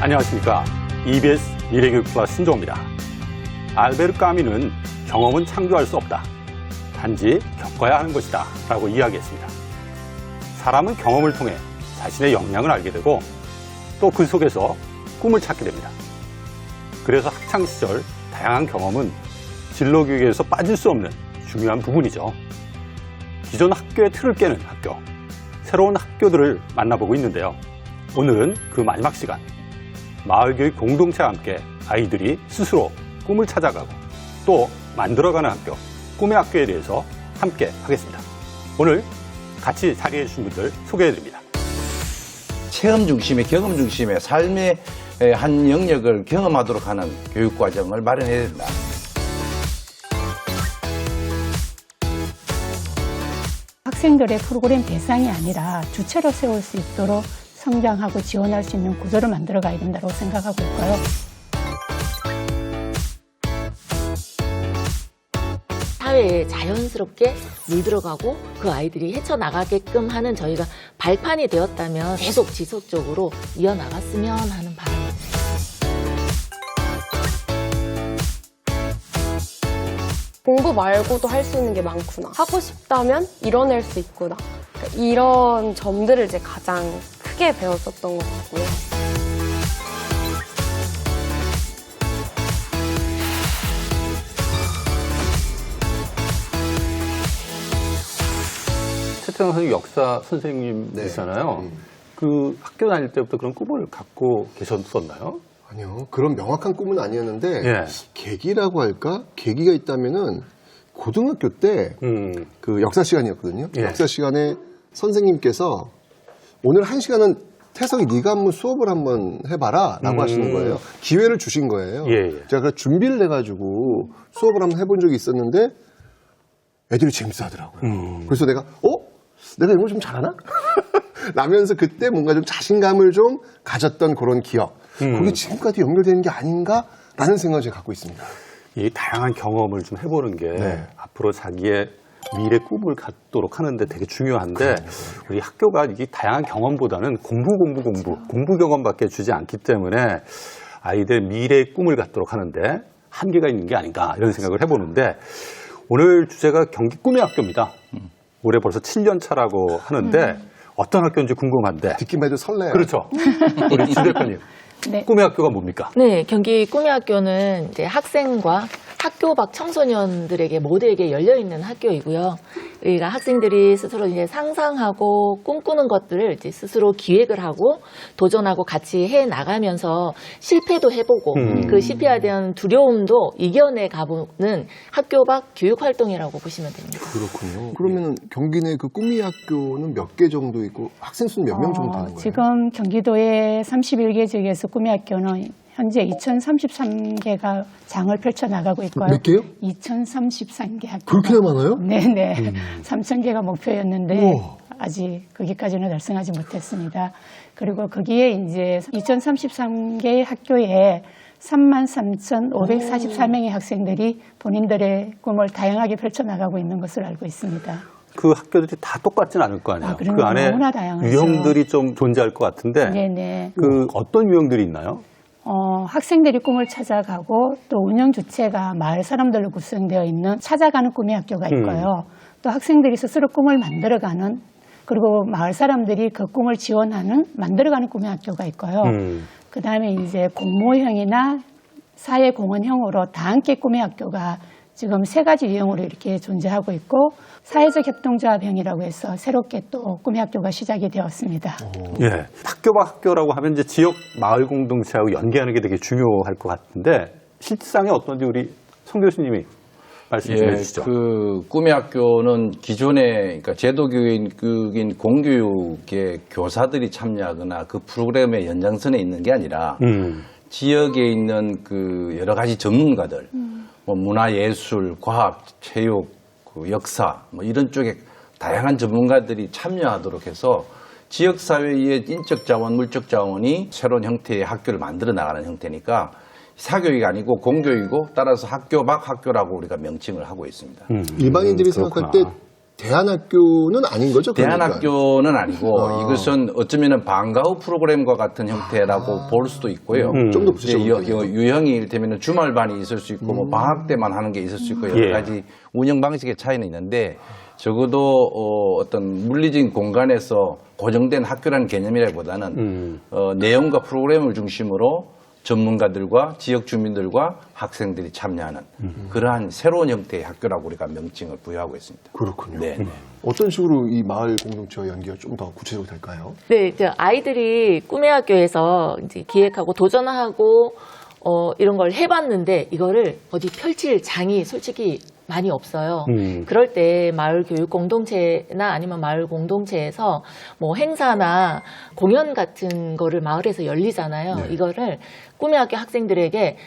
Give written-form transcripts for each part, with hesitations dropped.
안녕하십니까. EBS 미래교육 플러스 신종입니다. 알베르 까미는 경험은 창조할 수 없다. 단지 겪어야 하는 것이다. 라고 이야기했습니다. 사람은 경험을 통해 자신의 역량을 알게 되고 또 그 속에서 꿈을 찾게 됩니다. 그래서 학창시절 다양한 경험은 진로교육에서 빠질 수 없는 중요한 부분이죠. 기존 학교의 틀을 깨는 학교, 새로운 학교들을 만나보고 있는데요. 오늘은 그 마지막 시간, 마을교육 공동체와 함께 아이들이 스스로 꿈을 찾아가고 또 만들어가는 학교, 꿈의 학교에 대해서 함께 하겠습니다. 오늘 같이 자리해 주신 분들 소개해드립니다. 체험 중심의, 경험 중심의 삶의 한 영역을 경험하도록 하는 교육과정을 마련해야 된다. 학생들의 프로그램 대상이 아니라 주체로 세울 수 있도록 성장하고 지원할 수 있는 구조를 만들어 가야 된다고 생각하고 있고요. 사회에 자연스럽게 물들어가고 그 아이들이 헤쳐나가게끔 하는 저희가 발판이 되었다면 계속 지속적으로 이어나갔으면 하는 바람입니다. 공부 말고도 할 수 있는 게 많구나. 하고 싶다면 이뤄낼 수 있구나. 그러니까 이런 점들을 이제 가장 크게 배웠었던 것 같고요. 최태원 선생님 역사 선생님이잖아요. 그 학교 다닐 때부터 그런 꿈을 갖고 계셨었나요? 아니요. 그런 명확한 꿈은 아니었는데 예. 계기라고 할까? 계기가 있다면은 고등학교 때 그 역사 시간이었거든요. 예. 역사 시간에 선생님께서 오늘 한 시간은 태석이 네가 한번 수업을 한번 해봐라 라고 하시는 거예요. 기회를 주신 거예요. 예, 예. 제가 그래서 준비를 해가지고 수업을 한번 해본 적이 있었는데 애들이 재밌어 하더라고요. 그래서 내가 이런 걸 좀 잘하나? 라면서 그때 뭔가 좀 자신감을 좀 가졌던 그런 기억. 그게 지금까지 연결되는 게 아닌가라는 생각을 제가 갖고 있습니다. 이 다양한 경험을 좀 해보는 게 앞으로 자기의 미래 꿈을 갖도록 하는데 되게 중요한데 우리 학교가 이 다양한 경험보다는 공부 경험밖에 주지 않기 때문에 아이들 미래 꿈을 갖도록 하는데 한계가 있는 게 아닌가 이런 생각을 해보는데 오늘 주제가 경기 꿈의 학교입니다. 올해 벌써 7년 차라고 하는데 어떤 학교인지 궁금한데 듣기만 해도 설레요. 그렇죠. 우리 주 대표님. 네. 꿈의 학교가 뭡니까? 네, 경기 꿈의 학교는 이제 학생과 학교 밖 청소년들에게 모두에게 열려 있는 학교이고요. 우리가 학생들이 스스로 이제 상상하고 꿈꾸는 것들을 이제 스스로 기획을 하고 도전하고 같이 해 나가면서 실패도 해보고 그 실패에 대한 두려움도 이겨내 가보는 학교 밖 교육 활동이라고 보시면 됩니다. 그렇군요. 그러면 경기 내 그 꿈이 학교는 몇 개 정도 있고 학생 수는 몇 명 정도 되는 거예요? 지금 경기도의 31개 지역에서 꿈의 학교는 현재 2033개가 장을 펼쳐나가고 있고요. 몇 개요? 2033개 학교. 그렇게나 많아요? 네네. 3,000개가 목표였는데 우와. 아직 거기까지는 달성하지 못했습니다. 그리고 거기에 이제 2033개의 학교에 33,544명의 학생들이 본인들의 꿈을 다양하게 펼쳐나가고 있는 것을 알고 있습니다. 그 학교들이 다 똑같진 않을 거 아니에요. 그런 그 게 안에 너무나 다양하죠. 유형들이 좀 존재할 것 같은데 네네. 그 어떤 유형들이 있나요? 학생들이 꿈을 찾아가고 또 운영 주체가 마을 사람들로 구성되어 있는 찾아가는 꿈의 학교가 있고요. 또 학생들이 스스로 꿈을 만들어가는 그리고 마을 사람들이 그 꿈을 지원하는 만들어가는 꿈의 학교가 있고요. 그다음에 이제 공모형이나 사회공헌형으로 다 함께 꿈의 학교가 지금 3가지 유형으로 이렇게 존재하고 있고 사회적 협동조합형이라고 해서 새롭게 또 꿈의 학교가 시작이 되었습니다. 예. 학교 밖 학교라고 하면 이제 지역 마을 공동체하고 연계하는 게 되게 중요할 것 같은데 실상이 어떤지 우리 성 교수님이 말씀 좀 해주시죠. 그 꿈의 학교는 기존의 그러니까 제도교육인 공교육의 교사들이 참여하거나 그 프로그램의 연장선에 있는 게 아니라 지역에 있는 그 여러 가지 전문가들, 뭐 문화예술, 과학, 체육, 그 역사, 뭐 이런 쪽에 다양한 전문가들이 참여하도록 해서 지역사회의 인적 자원, 물적 자원이 새로운 형태의 학교를 만들어 나가는 형태니까 사교육이 아니고 공교육이고 따라서 학교 밖 학교라고 우리가 명칭을 하고 있습니다. 일반인들이 그렇구나. 생각할 때 대안학교는 아닌 거죠? 그러니까. 대안학교는 아니고 이것은 어쩌면 방과 후 프로그램과 같은 형태라고 볼 수도 있고요. 좀 더 구체적으로 유형이 이를테면 주말반이 있을 수 있고 뭐 방학 때만 하는 게 있을 수 있고 여러 예. 가지 운영 방식의 차이는 있는데 적어도 어떤 물리적인 공간에서 고정된 학교라는 개념이라기보다는 내용과 프로그램을 중심으로 전문가들과 지역 주민들과 학생들이 참여하는 그러한 새로운 형태의 학교라고 우리가 명칭을 부여하고 있습니다. 그렇군요. 네. 어떤 식으로 이 마을 공동체와 연계가 좀 더 구체적으로 될까요? 네, 이제 아이들이 꿈의 학교에서 이제 기획하고 도전하고 이런 걸 해봤는데 이거를 어디 펼칠 장이 솔직히 많이 없어요. 그럴 때 마을 교육 공동체나 아니면 마을 공동체에서 뭐 행사나 공연 같은 거를 마을에서 열리잖아요. 네. 이거를 꿈의 학교 학생들에게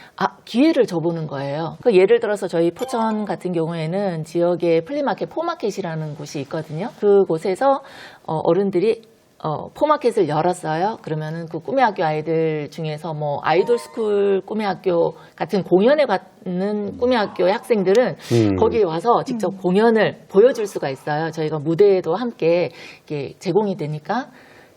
기회를 줘보는 거예요. 그 예를 들어서 저희 포천 같은 경우에는 지역에 플리마켓, 포마켓이라는 곳이 있거든요. 그곳에서 어른들이 포마켓을 열었어요. 그러면은 그 꿈의 학교 아이들 중에서 뭐 아이돌 스쿨 꿈의 학교 같은 공연에 가는 꿈의 학교의 학생들은 거기에 와서 직접 공연을 보여줄 수가 있어요. 저희가 무대에도 함께 이렇게 제공이 되니까.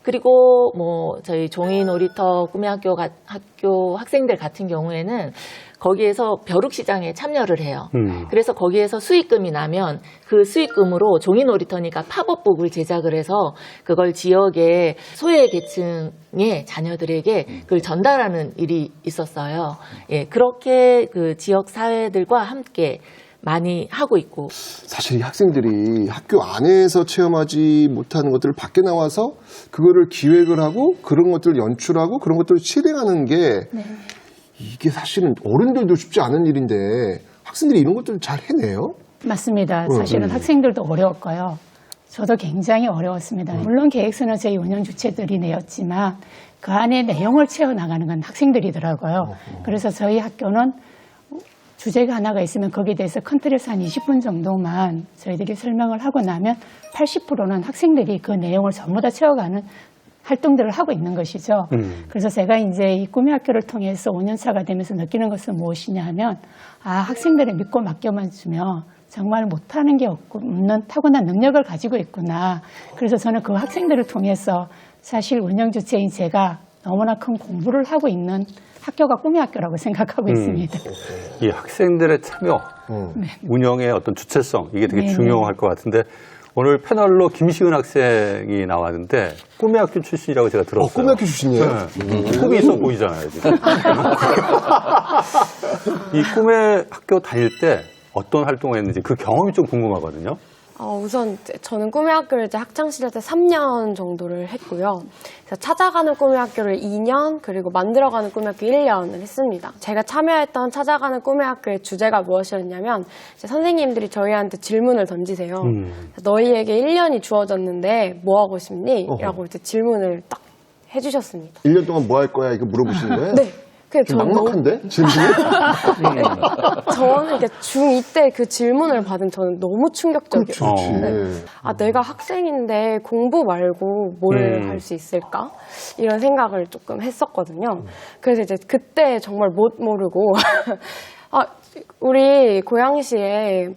그리고 뭐 저희 종이 놀이터 꿈의 학교 학생들 같은 경우에는 거기에서 벼룩시장에 참여를 해요. 그래서 거기에서 수익금이 나면 그 수익금으로 종이 놀이터니까 팝업북을 제작을 해서 그걸 지역의 소외계층의 자녀들에게 그걸 전달하는 일이 있었어요. 예, 그렇게 그 지역 사회들과 함께 많이 하고 있고. 사실 이 학생들이 학교 안에서 체험하지 못하는 것들을 밖에 나와서 그거를 기획을 하고 그런 것들을 연출하고 그런 것들을 실행하는 게 이게 사실은 어른들도 쉽지 않은 일인데 학생들이 이런 것들을 잘 해내요? 맞습니다. 사실은 학생들도 어려웠고요. 저도 굉장히 어려웠습니다. 물론 계획서는 저희 운영 주체들이 내었지만 그 안에 내용을 채워나가는 건 학생들이더라고요. 그래서 저희 학교는 주제가 하나가 있으면 거기에 대해서 컨트롤에서 한 20분 정도만 저희들이 설명을 하고 나면 80%는 학생들이 그 내용을 전부 다 채워가는 활동들을 하고 있는 것이죠. 그래서 제가 이제 이 꿈의 학교를 통해서 5년차가 되면서 느끼는 것은 무엇이냐 하면 학생들을 믿고 맡겨만 주면 정말 못하는 게 없는 타고난 능력을 가지고 있구나. 그래서 저는 그 학생들을 통해서 사실 운영 주체인 제가 너무나 큰 공부를 하고 있는 학교가 꿈의 학교라고 생각하고 있습니다. 이 학생들의 참여, 운영의 어떤 주체성 이게 되게 중요할 것 같은데 오늘 패널로 김시은 학생이 나왔는데 꿈의 학교 출신이라고 제가 들었어요. 꿈의 학교 출신이에요? 네. 꿈이 있어 보이잖아요, 지금. 이 꿈의 학교 다닐 때 어떤 활동을 했는지 그 경험이 좀 궁금하거든요. 우선 저는 꿈의 학교를 이제 학창시절 때 3년 정도를 했고요. 그래서 찾아가는 꿈의 학교를 2년, 그리고 만들어가는 꿈의 학교 1년을 했습니다. 제가 참여했던 찾아가는 꿈의 학교의 주제가 무엇이었냐면 이제 선생님들이 저희한테 질문을 던지세요. 너희에게 1년이 주어졌는데 뭐 하고 싶니? 라고 이제 질문을 딱 해주셨습니다. 1년 동안 뭐 할 거야? 이거 물어보시는 거예요? 네. 좀 막막한데? 질문이? 저는 이게 중2 때 그 질문을 받은 저는 너무 충격적이었어요. 그렇지. 내가 학생인데 공부 말고 뭘 할 수 있을까? 이런 생각을 조금 했었거든요. 그래서 이제 그때 정말 못 모르고 우리 고양시에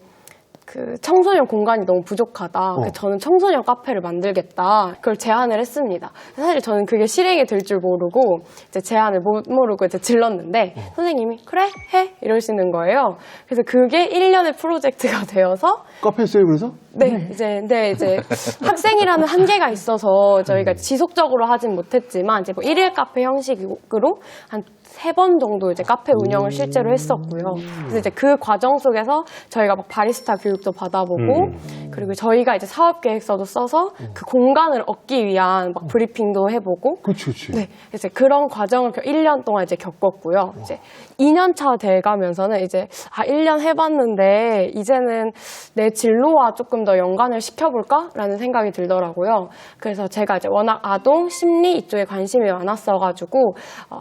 그 청소년 공간이 너무 부족하다. 그래서 저는 청소년 카페를 만들겠다. 그걸 제안을 했습니다. 사실 저는 그게 실행이 될 줄 모르고 이제 제안을 모르고 이제 질렀는데 선생님이 그래 해 이러시는 거예요. 그래서 그게 1년의 프로젝트가 되어서 카페 했어요, 그래서? 네, 이제 학생이라는 한계가 있어서 저희가 지속적으로 하진 못했지만 이제 뭐 1일 카페 형식으로 한 3번 정도 이제 카페 운영을 실제로 했었고요. 그래서 이제 그 과정 속에서 저희가 막 바리스타 교육도 받아보고 그리고 저희가 이제 사업 계획서도 써서 그 공간을 얻기 위한 막 브리핑도 해보고 그렇지. 네, 이제 그런 과정을 1년 동안 이제 겪었고요. 이제 2년 차 돼가면서는 이제 1년 해봤는데 이제는 내 진로와 조금 더 연관을 시켜볼까라는 생각이 들더라고요. 그래서 제가 이제 워낙 아동 심리 이쪽에 관심이 많았어가지고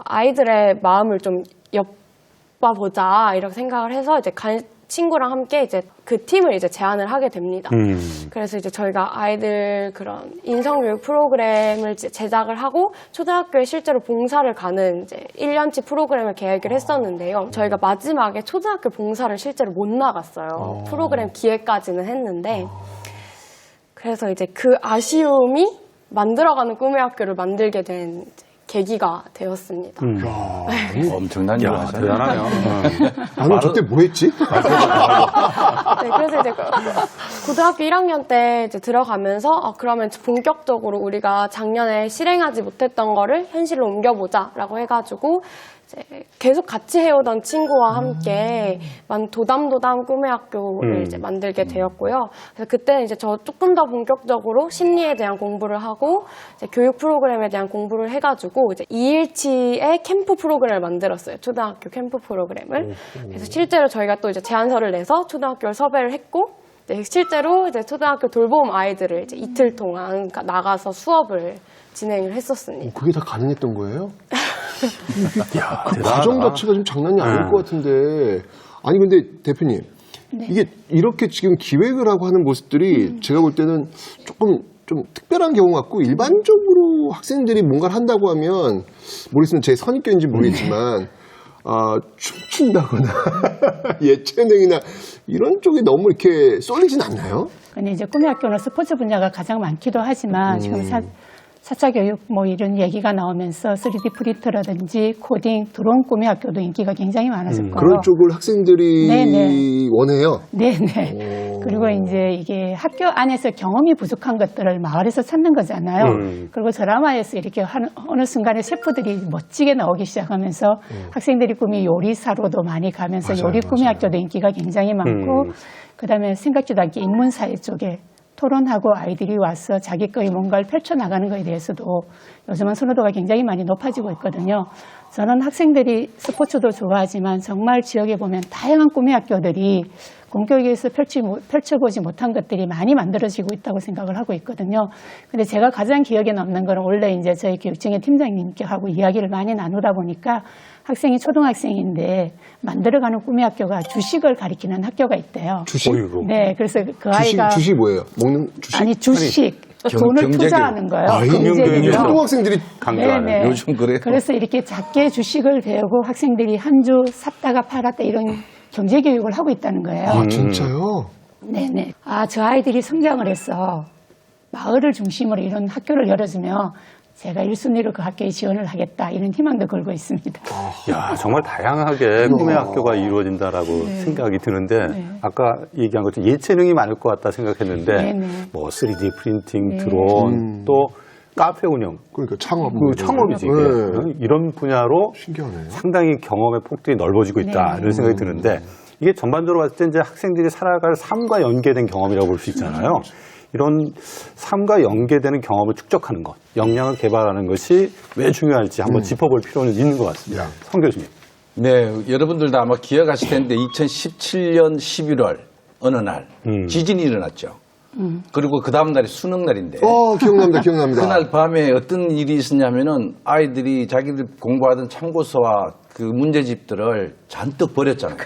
아이들의 마음을 좀 엿봐보자 이렇게 생각을 해서 이제 친구랑 함께 이제 그 팀을 이제 제안을 하게 됩니다. 그래서 이제 저희가 아이들 그런 인성교육 프로그램을 제작을 하고 초등학교에 실제로 봉사를 가는 이제 1년치 프로그램을 계획을 했었는데요. 저희가 마지막에 초등학교 봉사를 실제로 못 나갔어요. 프로그램 기획까지는 했는데 그래서 이제 그 아쉬움이 만들어가는 꿈의 학교를 만들게 된 이제 계기가 되었습니다. 엄청난 일을 야, 하셨네요. 대단하네요. 나는 저때 뭐 했지? 네, 그래서 이제 고등학교 1학년 때 이제 들어가면서 그러면 본격적으로 우리가 작년에 실행하지 못했던 거를 현실로 옮겨보자라고 해가지고 이제 계속 같이 해오던 친구와 함께 도담도담 꿈의 학교를 이제 만들게 되었고요. 그래서 그때는 이제 저 조금 더 본격적으로 심리에 대한 공부를 하고 이제 교육 프로그램에 대한 공부를 해가지고 이제 2일치의 캠프 프로그램을 만들었어요. 초등학교 캠프 프로그램을. 그래서 실제로 저희가 또 이제 제안서를 내서 초등학교를 섭외를 했고 네, 실제로 이제 초등학교 돌봄 아이들을 이제 이틀 동안 나가서 수업을 진행을 했었습니다. 그게 다 가능했던 거예요? 야, 그 대단하다. 과정 자체가 좀 장난이 아닐 것 같은데. 아니, 근데 대표님. 이게 이렇게 지금 기획을 하고 하는 모습들이 제가 볼 때는 조금 좀 특별한 경우 같고 일반적으로 학생들이 뭔가를 한다고 하면 모르겠으면 제 선입견인지 모르겠지만 춤춘다거나 예체능이나 이런 쪽이 너무 이렇게 쏠리진 않나요? 근데 이제 꿈의 학교는 스포츠 분야가 가장 많기도 하지만 지금 4차 교육 뭐 이런 얘기가 나오면서 3D 프린터라든지 코딩, 드론 꿈의 학교도 인기가 굉장히 많아졌고요. 그런 쪽을 학생들이 네네. 원해요. 네네. 그리고 이제 이게 학교 안에서 경험이 부족한 것들을 마을에서 찾는 거잖아요. 그리고 드라마에서 이렇게 어느 순간에 셰프들이 멋지게 나오기 시작하면서 학생들이 꿈이 요리사로도 많이 가면서 요리 꿈의 학교도 인기가 굉장히 많고 그다음에 생각지도 않게 인문사회 쪽에 토론하고 아이들이 와서 자기 거의 뭔가를 펼쳐나가는 것에 대해서도 요즘은 선호도가 굉장히 많이 높아지고 있거든요. 저는 학생들이 스포츠도 좋아하지만 정말 지역에 보면 다양한 꿈의 학교들이 공교육에서 펼쳐보지 못한 것들이 많이 만들어지고 있다고 생각을 하고 있거든요. 근데 제가 가장 기억에 남는 거는 원래 이제 저희 교육청의 팀장님께 하고 이야기를 많이 나누다 보니까 학생이 초등학생인데 만들어가는 꿈의 학교가 주식을 가리키는 학교가 있대요. 주식? 어이구. 네, 그래서 그 아이가 주식 뭐예요? 먹는 주식? 아니 주식 돈을 경제교육. 투자하는 거예요. 금융교육에서 초등학생들이 강조하는. 네네. 요즘 그래요. 그래서 이렇게 작게 주식을 배우고 학생들이 한 주 샀다가 팔았다 이런 경제 교육을 하고 있다는 거예요. 아, 진짜요? 네네. 저 아이들이 성장을 해서 마을을 중심으로 이런 학교를 열어주면 제가 1순위로 그 학교에 지원을 하겠다 이런 희망도 걸고 있습니다. 야, 정말 다양하게 꿈의 학교가 이루어진다라고 생각이 드는데 아까 얘기한 것처럼 예체능이 많을 것 같다 생각했는데 네네. 뭐 3D 프린팅, 드론, 또 카페 운영, 그러니까 창업. 그 창업이지. 이게. 네. 이런 분야로 신기하네. 상당히 경험의 폭들이 넓어지고 있다 이런 생각이 드는데 이게 전반적으로 봤을 때 이제 학생들이 살아갈 삶과 연계된 경험이라고 볼 수 있잖아요. 이런 삶과 연계되는 경험을 축적하는 것, 역량을 개발하는 것이 왜 중요할지 한번 짚어볼 필요는 있는 것 같습니다. 성 교수님. 네, 여러분들도 아마 기억하실 텐데 2017년 11월 어느 날 지진이 일어났죠. 그리고 그 다음 날이 수능 날인데 기억납니다. 그날 밤에 어떤 일이 있었냐면은 아이들이 자기들 공부하던 참고서와 그 문제집들을 잔뜩 버렸잖아요.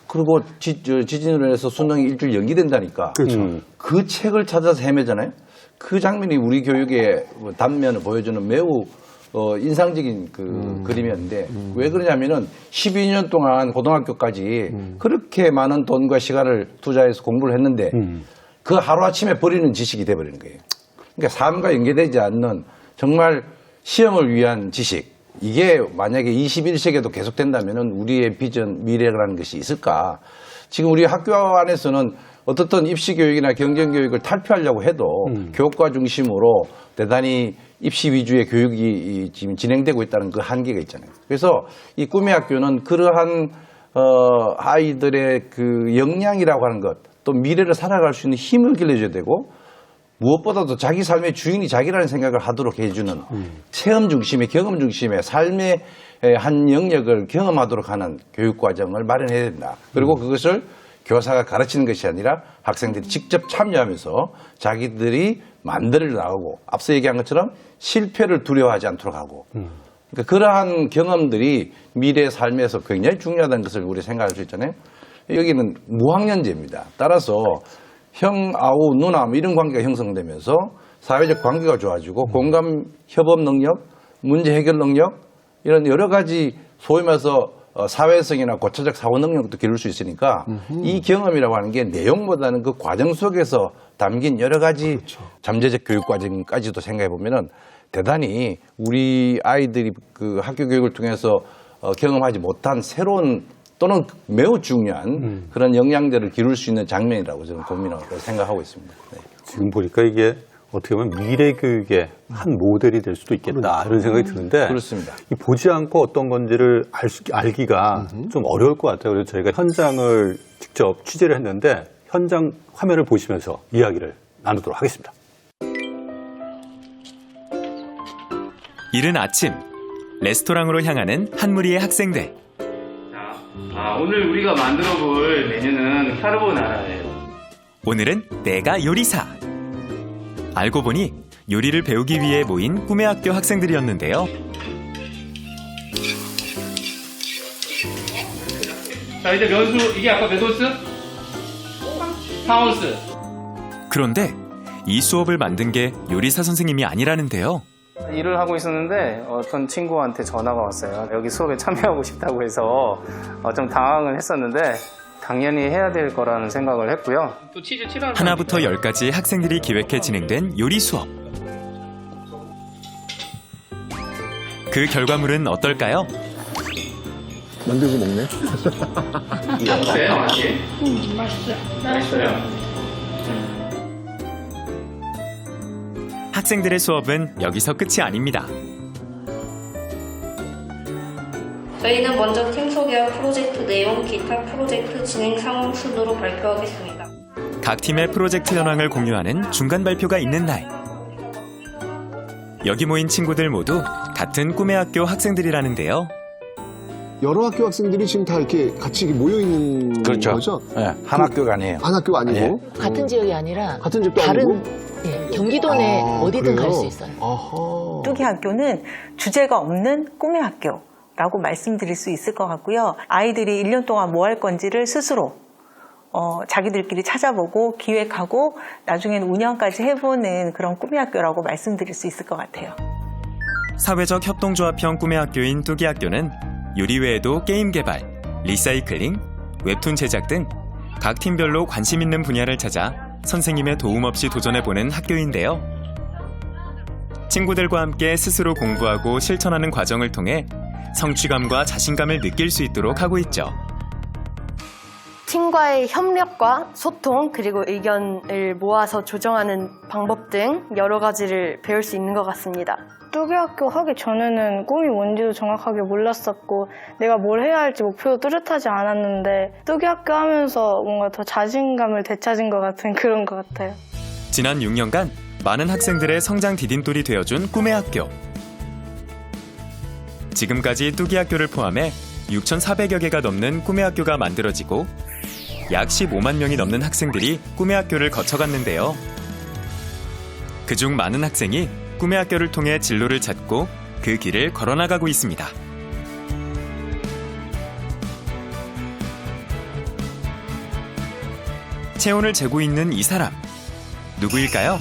그리고 지진으로 인해서 수능이 일주일 연기된다니까. 그렇죠. 그 책을 찾아서 헤매잖아요. 그 장면이 우리 교육의 단면을 보여주는 매우 인상적인 그 그림이었는데 왜 그러냐면은 12년 동안 고등학교까지 그렇게 많은 돈과 시간을 투자해서 공부를 했는데 그 하루아침에 버리는 지식이 돼버리는 거예요. 그러니까 삶과 연계되지 않는 정말 시험을 위한 지식. 이게 만약에 21세기에도 계속된다면 우리의 비전, 미래라는 것이 있을까? 지금 우리 학교 안에서는 어떻든 입시교육이나 경쟁교육을 탈피하려고 해도 교과 중심으로 대단히 입시 위주의 교육이 지금 진행되고 있다는 그 한계가 있잖아요. 그래서 이 꿈의 학교는 그러한 아이들의 그 역량이라고 하는 것, 또 미래를 살아갈 수 있는 힘을 길러줘야 되고 무엇보다도 자기 삶의 주인이 자기라는 생각을 하도록 해주는 체험 중심의 경험 중심의 삶의 한 영역을 경험하도록 하는 교육과정을 마련해야 된다. 그리고 그것을 교사가 가르치는 것이 아니라 학생들이 직접 참여하면서 자기들이 만들어 나가고 앞서 얘기한 것처럼 실패를 두려워하지 않도록 하고 그러니까 그러한 경험들이 미래의 삶에서 굉장히 중요하다는 것을 우리 생각할 수 있잖아요. 여기는 무학년제입니다. 따라서 형, 아우, 누나 이런 관계가 형성되면서 사회적 관계가 좋아지고 공감, 협업 능력, 문제 해결 능력 이런 여러 가지 소위 말해서 사회성이나 고차적 사고 능력도 기를 수 있으니까 이 경험이라고 하는 게 내용보다는 그 과정 속에서 담긴 여러 가지 잠재적 교육 과정까지도 생각해 보면은 대단히 우리 아이들이 그 학교 교육을 통해서 경험하지 못한 새로운 또는 매우 중요한 그런 영향들을 기를 수 있는 장면이라고 저는 고민하고 생각하고 있습니다. 네. 지금 보니까 이게 어떻게 보면 미래 교육의 한 모델이 될 수도 있겠다 이런 생각이 드는데 그렇습니다. 이 보지 않고 어떤 건지를 알기가 좀 어려울 것 같아요. 그래서 저희가 현장을 직접 취재를 했는데 현장 화면을 보시면서 이야기를 나누도록 하겠습니다. 이른 아침 레스토랑으로 향하는 한 무리의 학생들. 오늘 우리가 만들어 볼 메뉴는 카르보나라예요. 오늘은 내가 요리사. 알고 보니 요리를 배우기 위해 모인 꿈의 학교 학생들이었는데요. 자, 이제 면수, 이게 아까 몇 온스? 4온스. 그런데 이 수업을 만든 게 요리사 선생님이 아니라는데요. 일을 하고 있었는데 어떤 친구한테 전화가 왔어요. 여기 수업에 참여하고 싶다고 해서 좀 당황을 했었는데 당연히 해야 될 거라는 생각을 했고요. 또 치즈 칠하는 하나부터 10까지 학생들이 기획해 진행된 요리 수업. 그 결과물은 어떨까요? 만들고 먹네. 어때요, 맛이? 맛있어요. 학생들의 수업은 여기서 끝이 아닙니다. 저희는 먼저 팀 소개와 프로젝트 내용, 기타 프로젝트 진행 상황 순으로 발표하겠습니다. 각 팀의 프로젝트 현황을 공유하는 중간 발표가 있는 날. 여기 모인 친구들 모두 같은 꿈의 학교 학생들이라는데요. 여러 학교 학생들이 지금 다 이렇게 같이 모여 있는 그렇죠. 거죠? 네, 한 학교가 아니에요. 한 학교가 아니고 같은 지역이 아니라 같은 집도 다른 아니고. 경기도 내 어디든 그래요? 갈 수 있어요. 아하. 뚜기 학교는 주제가 없는 꿈의 학교라고 말씀드릴 수 있을 것 같고요. 아이들이 1년 동안 뭐 할 건지를 스스로 자기들끼리 찾아보고 기획하고 나중에는 운영까지 해보는 그런 꿈의 학교라고 말씀드릴 수 있을 것 같아요. 사회적 협동조합형 꿈의 학교인 뚜기 학교는 요리 외에도 게임 개발, 리사이클링, 웹툰 제작 등 각 팀별로 관심 있는 분야를 찾아 선생님의 도움 없이 도전해보는 학교인데요. 친구들과 함께 스스로 공부하고 실천하는 과정을 통해 성취감과 자신감을 느낄 수 있도록 하고 있죠. 팀과의 협력과 소통 그리고 의견을 모아서 조정하는 방법 등 여러 가지를 배울 수 있는 것 같습니다. 뚜기 학교 하기 전에는 꿈이 뭔지도 정확하게 몰랐었고 내가 뭘 해야 할지 목표도 뚜렷하지 않았는데 뚜기 학교 하면서 뭔가 더 자신감을 되찾은 것 같은 그런 것 같아요. 지난 6년간 많은 학생들의 성장 디딤돌이 되어준 꿈의 학교. 지금까지 뚜기 학교를 포함해 6,400여 개가 넘는 꿈의 학교가 만들어지고 약 15만 명이 넘는 학생들이 꿈의 학교를 거쳐갔는데요. 그중 많은 학생이 꿈의 학교를 통해 진로를 찾고 그 길을 걸어나가고 있습니다. 체온을 재고 있는 이 사람, 누구일까요?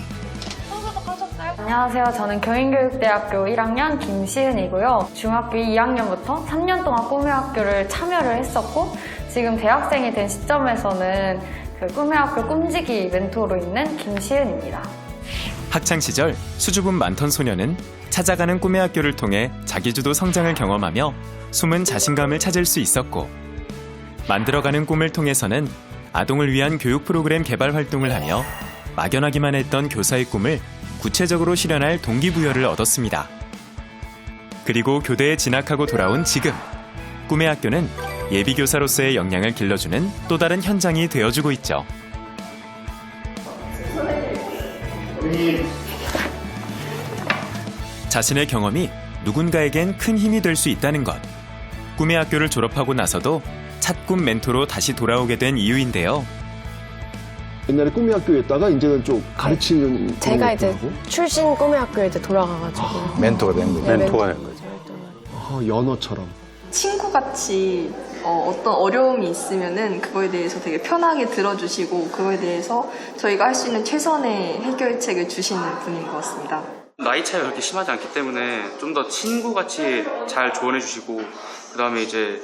안녕하세요. 저는 경인교육대학교 1학년 김시은이고요. 중학교 2학년부터 3년 동안 꿈의 학교를 참여를 했었고 지금 대학생이 된 시점에서는 그 꿈의 학교 꿈지기 멘토로 있는 김시은입니다. 학창시절 수줍음 많던 소녀는 찾아가는 꿈의 학교를 통해 자기주도 성장을 경험하며 숨은 자신감을 찾을 수 있었고 만들어가는 꿈을 통해서는 아동을 위한 교육 프로그램 개발 활동을 하며 막연하기만 했던 교사의 꿈을 구체적으로 실현할 동기부여를 얻었습니다. 그리고 교대에 진학하고 돌아온 지금 꿈의 학교는 예비교사로서의 역량을 길러주는 또 다른 현장이 되어주고 있죠. 자신의 경험이 누군가에겐 큰 힘이 될 수 있다는 것. 꿈의 학교를 졸업하고 나서도 찻꿈 멘토로 다시 돌아오게 된 이유인데요. 옛날에 꿈의 학교였다가 이제는 좀 가르치는 제가 이제 학교라고? 출신 꿈의 학교에 이제 돌아가가지고 멘토가 된 거죠. 멘토가 된 거죠. 연어처럼. 친구같이 어떤 어려움이 있으면은 그거에 대해서 되게 편하게 들어주시고 그거에 대해서 저희가 할 수 있는 최선의 해결책을 주시는 분인 것 같습니다. 나이 차이가 그렇게 심하지 않기 때문에 좀 더 친구같이 잘 조언해 주시고 그 다음에 이제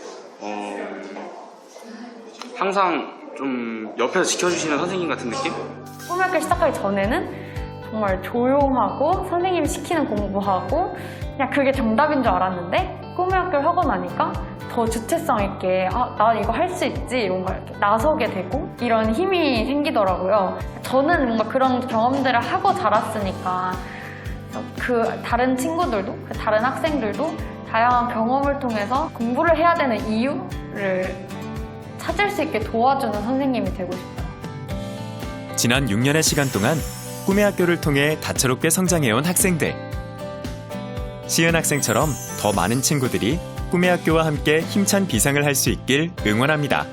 항상 좀 옆에서 지켜주시는 선생님 같은 느낌? 꿈의 학교 시작하기 전에는 정말 조용하고 선생님이 시키는 공부하고 그냥 그게 정답인 줄 알았는데 꿈의 학교를 하고 나니까 더 주체성 있게 나 이거 할 수 있지 이런 걸 이렇게 나서게 되고 이런 힘이 생기더라고요. 저는 뭔가 그런 경험들을 하고 자랐으니까 그 다른 친구들도 그 다른 학생들도 다양한 경험을 통해서 공부를 해야 되는 이유를 찾을 수 있게 도와주는 선생님이 되고 싶어요. 지난 6년의 시간 동안 꿈의 학교를 통해 다채롭게 성장해온 학생들. 시은 학생처럼 더 많은 친구들이 꿈의 학교와 함께 힘찬 비상을 할 수 있길 응원합니다.